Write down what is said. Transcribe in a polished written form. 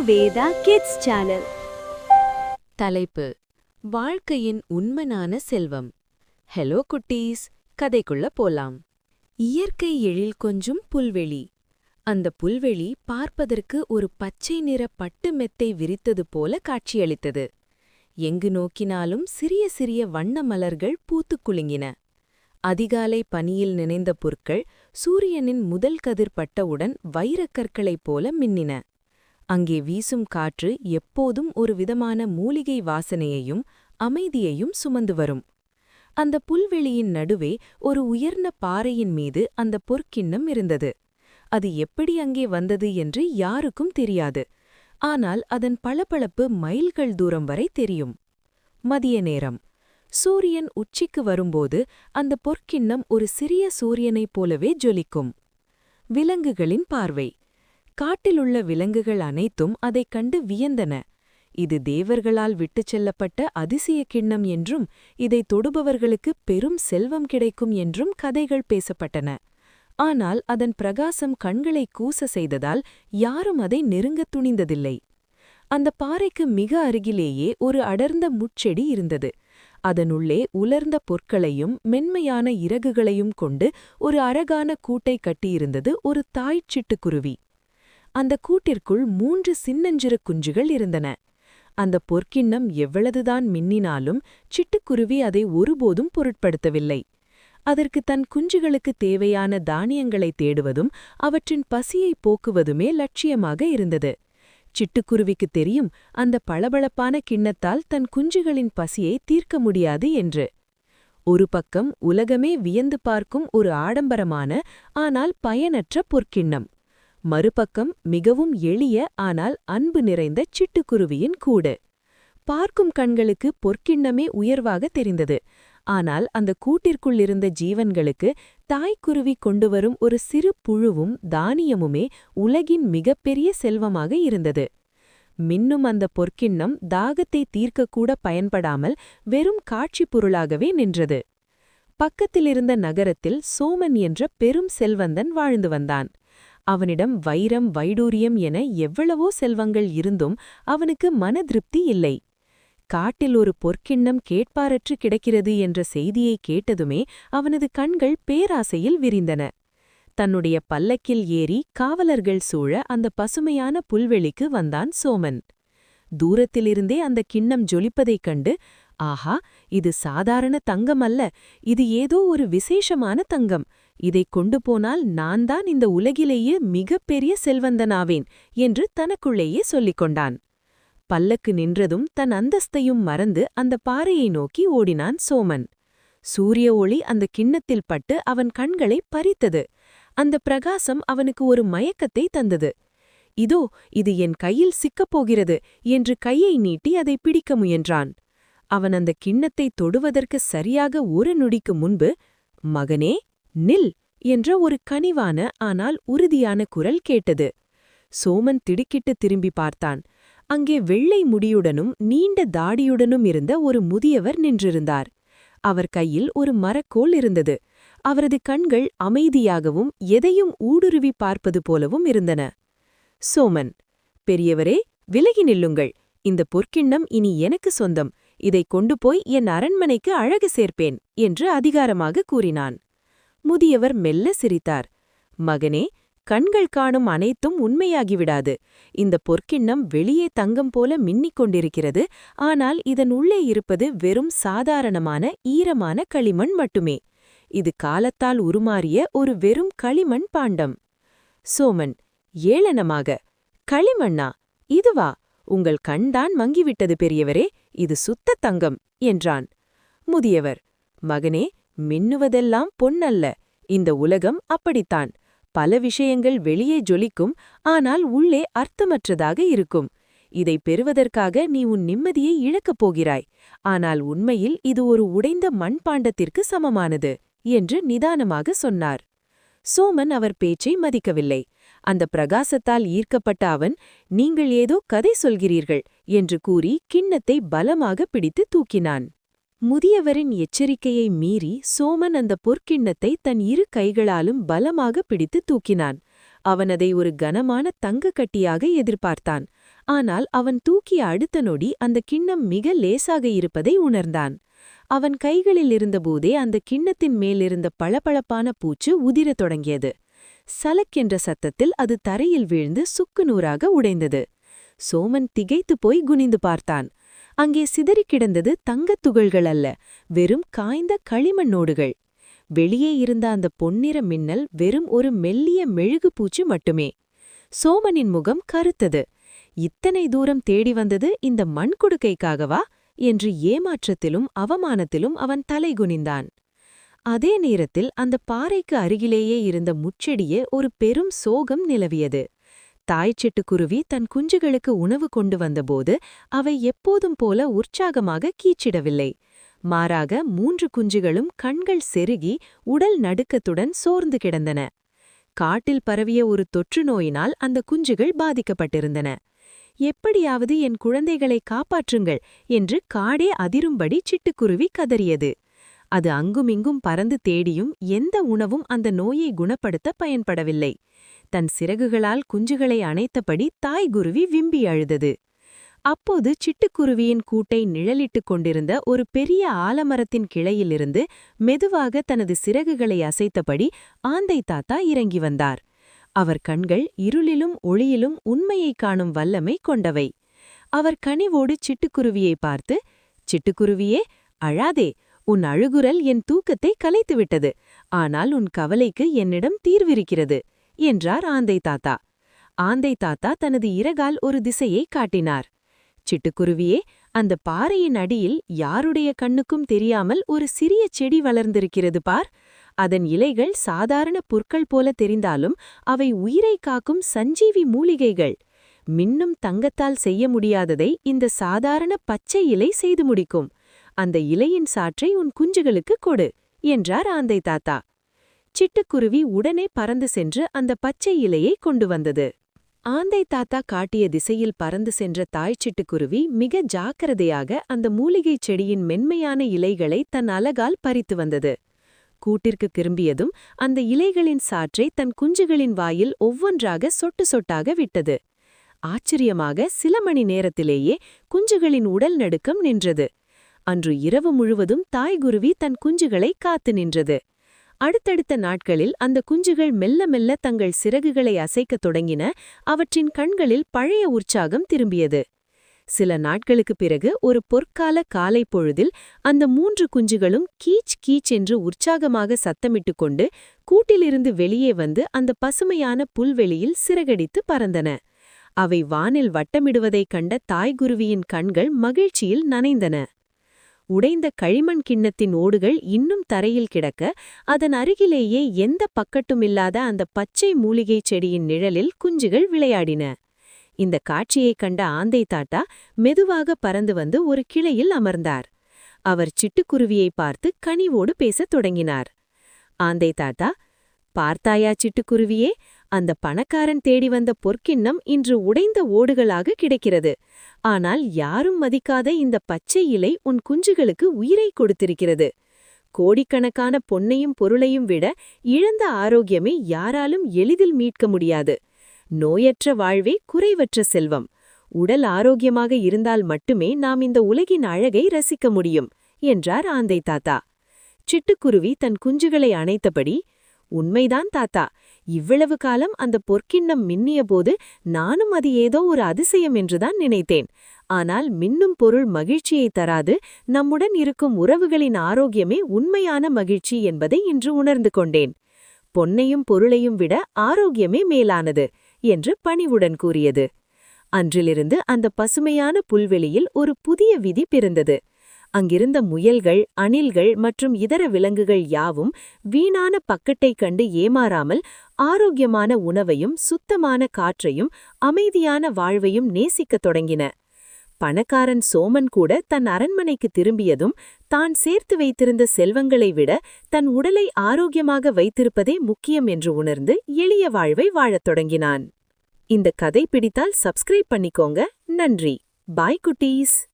Veda kids channel. தலைப்பு: வாழ்க்கையின் உண்மையான செல்வம். ஹலோ குட்டீஸ், கதைக்குள்ள போலாம். இயற்கை எழில் கொஞ்சும் புல்வெளி. அந்த புல்வெளி பார்ப்பதற்கு ஒரு பச்சை நிற பட்டு மெத்தை விரித்தது போல காட்சியளித்தது. எங்கு நோக்கினாலும் சிறிய சிறிய வண்ண மலர்கள் பூத்துக் குலுங்கின. அதிகாலை பனியில் நினைந்த புற்கள் சூரியனின் முதல் கதிர் பட்டவுடன் வைரக்கற்களைப் போல மின்னின. அங்கே வீசும் காற்று எப்போதும் ஒரு விதமான மூலிகை வாசனையையும் அமைதியையும் சுமந்து வரும். அந்த புல்வெளியின் நடுவே ஒரு உயர்ந்த பாறையின் மீது அந்த பொற்கிண்ணம் இருந்தது. அது எப்படி அங்கே வந்தது என்று யாருக்கும் தெரியாது. ஆனால் அதன் பளபளப்பு மைல்கள் தூரம் வரை தெரியும். மதிய நேரம். சூரியன் உச்சிக்கு வரும்போது அந்த பொற்கிண்ணம் ஒரு சிறிய சூரியனைப் போலவே ஜொலிக்கும். விலங்குகளின் பார்வை. காட்டிலுள்ள விலங்குகள் அனைத்தும் அதைக் கண்டு வியந்தன. இது தேவர்களால் விட்டுச் செல்லப்பட்ட அதிசய கிண்ணம் என்றும் இதைத் தொடுபவர்களுக்கு பெரும் செல்வம் கிடைக்கும் என்றும் கதைகள் பேசப்பட்டன. ஆனால் அதன் பிரகாசம் கண்களை கூச செய்ததால் யாரும் அதை நெருங்கத் துணிந்ததில்லை. அந்த பாறைக்கு மிக அருகிலேயே ஒரு அடர்ந்த முட்செடி இருந்தது. அதனுள்ளே உலர்ந்த பொற்களையும் மென்மையான இறகுகளையும் கொண்டு ஒரு அழகான கூட்டை கட்டியிருந்தது ஒரு தாய்ச் சிட்டுக்குருவி. அந்த கூட்டிற்குள் 3 சின்னஞ்சிறு குஞ்சுகள் இருந்தன. அந்த பொற்கிண்ணம் எவ்வளவுதான் மின்னினாலும் சிட்டுக்குருவி அதை ஒருபோதும் பொருட்படுத்தவில்லை. அதற்கு தன் குஞ்சுகளுக்கு தேவையான தானியங்களை தேடுவதும் அவற்றின் பசியை போக்குவதுமே லட்சியமாக இருந்தது. சிட்டுக்குருவிக்கு தெரியும், அந்த பளபளப்பான கிண்ணத்தால் தன் குஞ்சுகளின் பசியை தீர்க்க முடியாது என்று. ஒரு பக்கம் உலகமே வியந்து பார்க்கும் ஒரு ஆடம்பரமான ஆனால் பயனற்ற பொற்கிண்ணம். மறுபக்கம் மிகவும் எளிய ஆனால் அன்பு நிறைந்த சிட்டுக்குருவியின் கூடு. பார்க்கும் கண்களுக்கு பொற்கிண்ணமே உயர்வாக தெரிந்தது. ஆனால் அந்த கூட்டிற்குள்ளிருந்த ஜீவன்களுக்கு தாய்க்குருவி கொண்டுவரும் ஒரு சிறு புழுவும் தானியமுமே உலகின் மிகப்பெரிய செல்வமாக இருந்தது. மின்னும் அந்த பொற்கிண்ணம் தாகத்தை தீர்க்கக்கூட பயன்படாமல் வெறும் காட்சிப் பொருளாகவே நின்றது. பக்கத்திலிருந்த நகரத்தில் சோமன் என்ற பெரும் செல்வந்தன் வாழ்ந்து வந்தான். அவனிடம் வைரம் வைடூரியம் என எவ்வளவோ செல்வங்கள் இருந்தும் அவனுக்கு மனதிருப்தி இல்லை. காட்டில் ஒரு பொற்கிண்ணம் கேட்பாரற்று கிடக்கிறது என்ற செய்தியை கேட்டதுமே அவனது கண்கள் பேராசையில் விரிந்தன. தன்னுடைய பல்லக்கில் ஏறி காவலர்கள் சூழ அந்த பசுமையான புல்வெளிக்கு வந்தான் சோமன். தூரத்திலிருந்தே அந்த கிண்ணம் ஜொலிப்பதைக் கண்டு, ஆஹா, இது சாதாரண தங்கம் அல்ல, இது ஏதோ ஒரு விசேஷமான தங்கம், இதைக் கொண்டு போனால் நான் தான் இந்த உலகிலேயே மிகப்பெரிய செல்வந்தனாவேன் என்று தனக்குள்ளேயே சொல்லிக் கொண்டான். பல்லக்கு நின்றதும் தன் அந்தஸ்தையும் மறந்து அந்த பாறையை நோக்கி ஓடினான் சோமன். சூரிய ஒளி அந்த கிண்ணத்தில் பட்டு அவன் கண்களை பறித்தது. அந்த பிரகாசம் அவனுக்கு ஒரு மயக்கத்தை தந்தது. இதோ, இது என் கையில் சிக்கப் போகிறது என்று கையை நீட்டி அதை பிடிக்க முயன்றான். அவன் அந்த கிண்ணத்தை தொடுவதற்கு சரியாக ஒரு நொடிக்கு முன்பு, மகனே, நில் என்ற ஒரு கனிவான ஆனால் உறுதியான குரல் கேட்டது. சோமன் திடுக்கிட்டு திரும்பி பார்த்தான். அங்கே வெள்ளை முடியுடனும் நீண்ட தாடியுடனும் இருந்த ஒரு முதியவர் நின்றிருந்தார். அவர் கையில் ஒரு மரக்கோல் இருந்தது. அவரது கண்கள் அமைதியாகவும் எதையும் ஊடுருவி பார்ப்பது போலவும் இருந்தன. சோமன்: பெரியவரே, விலகி நில்லுங்கள். இந்த பொற்கிண்ணம் இனி எனக்கு சொந்தம். இதைக் கொண்டு போய் என் அரண்மனைக்கு அழகு சேர்ப்பேன் என்று அதிகாரமாக கூறினான். முதியவர் மெல்ல சிரித்தார். மகனே, கண்கள் காணும் அனைத்தும் உண்மையாகிவிடாது. இந்த பொற்கிண்ணம் வெளியே தங்கம் போல மின்னிக் கொண்டிருக்கிறது. ஆனால் இதன் உள்ளே இருப்பது வெறும் சாதாரணமான ஈரமான களிமண் மட்டுமே. இது காலத்தால் உருமாறிய ஒரு வெறும் களிமண் பாண்டம். சோமன் ஏளனமாக: களிமண்ணா? இதுவா? உங்கள் கண்தான் மங்கிவிட்டது பெரியவரே, இது சுத்த தங்கம் என்றான். முதியவர்: மகனே, மின்னுவதெல்லாம் பொன்னல்ல. இந்த உலகம் அப்படித்தான். பல விஷயங்கள் வெளியே ஜொலிக்கும், ஆனால் உள்ளே அர்த்தமற்றதாக இருக்கும். இதை பெறுவதற்காக நீ உன் நிம்மதியை இழக்கப் போகிறாய். ஆனால் உண்மையில் இது ஒரு உடைந்த மண்பாண்டத்திற்கு சமமானது என்று நிதானமாக சொன்னார். சோமன் அவர் பேச்சை மதிக்கவில்லை. அந்த பிரகாசத்தால் ஈர்க்கப்பட்ட அவன், நீங்கள் ஏதோ கதை சொல்கிறீர்கள் என்று கூறி கிண்ணத்தை பலமாக பிடித்து தூக்கினான். முதியவரின் எச்சரிக்கையை மீறி சோமன் அந்த பொற்கிண்ணத்தை தன் இரு கைகளாலும் பலமாக பிடித்து தூக்கினான். அவன் அதை ஒரு கனமான தங்கக் கட்டியாக எதிர்பார்த்தான். ஆனால் அவன் தூக்கிய அடுத்த நொடி அந்த கிண்ணம் மிக லேசாக இருப்பதை உணர்ந்தான். அவன் கைகளில் இருந்தபோதே அந்த கிண்ணத்தின் மேலிருந்த பளபளப்பான பூச்சு உதிரத் தொடங்கியது. சலக்கென்ற சத்தத்தில் அது தரையில் வீழ்ந்து சுக்குநூறாக உடைந்தது. சோமன் திகைத்துப் போய் குனிந்து பார்த்தான். அங்கே சிதறிக் கிடந்தது தங்கத் துகள்கள் அல்ல, வெறும் காய்ந்த களிமண்ணோடுகள். வெளியே இருந்த அந்த பொன்னிற மின்னல் வெறும் ஒரு மெல்லிய மெழுகு பூச்சு மட்டுமே. சோமனின் முகம் கருத்தது. இத்தனை தூரம் தேடி வந்தது இந்த மண்குடுக்கைக்காகவா என்று ஏமாற்றத்திலும் அவமானத்திலும் அவன் தலை குனிந்தான். அதே நேரத்தில் அந்த பாறைக்கு அருகிலேயே இருந்த முச்செடியே ஒரு பெரும் சோகம் நிலவியது. தாய்ச்சிட்டுக்குருவி தன் குஞ்சுகளுக்கு உணவு கொண்டு வந்தபோது அவை எப்போதும் போல உற்சாகமாக கீச்சிடவில்லை. மாறாக 3 குஞ்சுகளும் கண்கள் செருகி உடல் நடுக்கத்துடன் சோர்ந்து கிடந்தன. காட்டில் பரவிய ஒரு தொற்று நோயினால் அந்த குஞ்சுகள் பாதிக்கப்பட்டிருந்தன. எப்படியாவது என் குழந்தைகளை காப்பாற்றுங்கள் என்று காடே அதிரும்படி சிட்டுக்குருவி கதறியது. அது அங்குமிங்கும் பறந்து தேடியும் எந்த உணவும் அந்த நோயை குணப்படுத்த பயன்படவில்லை. தன் சிறகுகளால் குஞ்சுகளை அணைத்தபடி தாய்குருவி விம்பி அழுதது. அப்போது சிட்டுக்குருவியின் கூட்டை நிழலிட்டுக் கொண்டிருந்த ஒரு பெரிய ஆலமரத்தின் கிளையிலிருந்து மெதுவாக தனது சிறகுகளை அசைத்தபடி ஆந்தை தாத்தா இறங்கி வந்தார். அவர் கண்கள் இருளிலும் ஒளியிலும் உண்மையைக் காணும் வல்லமை கொண்டவை. அவர் கனிவோடு சிட்டுக்குருவியை பார்த்து, "சிட்டுக்குருவியே, அழாதே. உன் அழுகுரல் என் தூக்கத்தை கலைத்துவிட்டது. ஆனால் உன் கவலைக்கு என்னிடம் தீர்விருக்கிறது" என்றார் ஆந்தை தாத்தா. ஆந்தை தாத்தா தனது இறகால் ஒரு திசையை காட்டினார். "சிட்டுக்குருவியே, அந்த பாறையின் அடியில் யாருடைய கண்ணுக்கும் தெரியாமல் ஒரு சிறிய செடி வளர்ந்திருக்கிறது பார். அதன் இலைகள் சாதாரண புற்கள் போல தெரிந்தாலும் அவை உயிரை காக்கும் சஞ்சீவி மூலிகைகள். மின்னும் தங்கத்தால் செய்ய முடியாததை இந்த சாதாரண பச்சை இலை செய்து முடிக்கும். அந்த இலையின் சாற்றை உன் குஞ்சுகளுக்கு கொடு" என்றார் ஆந்தை தாத்தா. சிட்டுக்குருவி உடனே பறந்து சென்று அந்த பச்சை இலையை கொண்டு வந்தது. ஆந்தை தாத்தா காட்டிய திசையில் பறந்து சென்ற தாய்ச்சிட்டுக்குருவி மிக ஜாக்கிரதையாக அந்த மூலிகைச் செடியின் மென்மையான இலைகளை தன் அலகால் பறித்து வந்தது. கூட்டிற்கு திரும்பியதும் அந்த இலைகளின் சாற்றை தன் குஞ்சுகளின் வாயில் ஒவ்வொன்றாக சொட்டு சொட்டாக விட்டது. ஆச்சரியமாக சில மணி நேரத்திலேயே குஞ்சுகளின் உடல் நடுக்கம் நின்றது. அன்று இரவு முழுவதும் தாய்குருவி தன் குஞ்சுகளை காத்து நின்றது. அடுத்தடுத்த நாட்களில் அந்த குஞ்சுகள் மெல்ல மெல்ல தங்கள் சிறகுகளை அசைக்கத் தொடங்கின. அவற்றின் கண்களில் பழைய உற்சாகம் திரும்பியது. சில நாட்களுக்குப் பிறகு ஒரு பொற்கால காலை பொழுதில் அந்த 3 குஞ்சுகளும் கீச் கீச் என்று உற்சாகமாக சத்தமிட்டுக் கொண்டு கூட்டிலிருந்து வெளியே வந்து அந்த பசுமையான புல்வெளியில் சிறகடித்து பறந்தன. அவை வானில் வட்டமிடுவதைக் கண்ட தாய்குருவியின் கண்கள் மகிழ்ச்சியில் நனைந்தன. உடைந்த களிமண் கிண்ணத்தின் ஓடுகள் இன்னும் தரையில் கிடக்க, அதன் அருகிலேயே எந்த பக்கட்டுமில்லாத அந்த பச்சை மூலிகைச் செடியின் நிழலில் குஞ்சுகள் விளையாடின. இந்த காட்சியைக் கண்ட ஆந்தை தாத்தா மெதுவாக பறந்து வந்து ஒரு கிளையில் அமர்ந்தார். அவர் சிட்டுக்குருவியை பார்த்து கனிவோடு பேசத் தொடங்கினார். ஆந்தை தாத்தா, "பார்த்தாயா சிட்டுக்குருவியே, அந்த பணக்காரன் தேடி வந்த பொற்கிண்ணம் இன்று உடைந்த ஓடுகளாக கிடைக்கிறது. ஆனால் யாரும் மதிக்காத இந்த பச்சை இலை உன் குஞ்சுகளுக்கு உயிரை கொடுத்திருக்கிறது. கோடிக்கணக்கான பொன்னையும் பொருளையும் விட இழந்த ஆரோக்கியமே யாராலும் எளிதில் மீட்க முடியாது. நோயற்ற வாழ்வே குறைவற்ற செல்வம். உடல் ஆரோக்கியமாக இருந்தால் மட்டுமே நாம் இந்த உலகின் அழகை ரசிக்க முடியும்" என்றார் ஆந்தை தாத்தா. சிட்டுக்குருவி தன் குஞ்சுகளை அணைத்தபடி, "உண்மைதான் தாத்தா. இவ்வளவு காலம் அந்த பொற்கிண்ணம் மின்னியபோது நானும் அது ஏதோ ஒரு அதிசயம் என்றுதான் நினைத்தேன். ஆனால் மின்னும் பொருள் மகிழ்ச்சியை தராது, நம்முடன் இருக்கும் உறவுகளின் ஆரோக்கியமே உண்மையான மகிழ்ச்சி என்பதை இன்று உணர்ந்து கொண்டேன். பொன்னையும் பொருளையும் விட ஆரோக்கியமே மேலானது" என்று பணிவுடன் கூறியது. அன்றிலிருந்து அந்த பசுமையான புல்வெளியில் ஒரு புதிய விதி பிறந்தது. அங்கிருந்த முயல்கள், அணில்கள் மற்றும் இதர விலங்குகள் யாவும் வீணான பக்கத்தைக் கண்டு ஏமாறாமல் ஆரோக்கியமான உணவையும் சுத்தமான காற்றையும் அமைதியான வாழ்வையும் நேசிக்கத் தொடங்கின. பணக்காரன் சோமன் கூட தன் அரண்மனைக்கு திரும்பியதும் தான் சேர்த்து வைத்திருந்த செல்வங்களை விட தன் உடலை ஆரோக்கியமாக வைத்திருப்பதே முக்கியம் என்று உணர்ந்து எளிய வாழ்வை வாழத் தொடங்கினான். இந்த கதை பிடித்தால் சப்ஸ்கிரைப் பண்ணிக்கோங்க. நன்றி. பாய் குட்டீஸ்.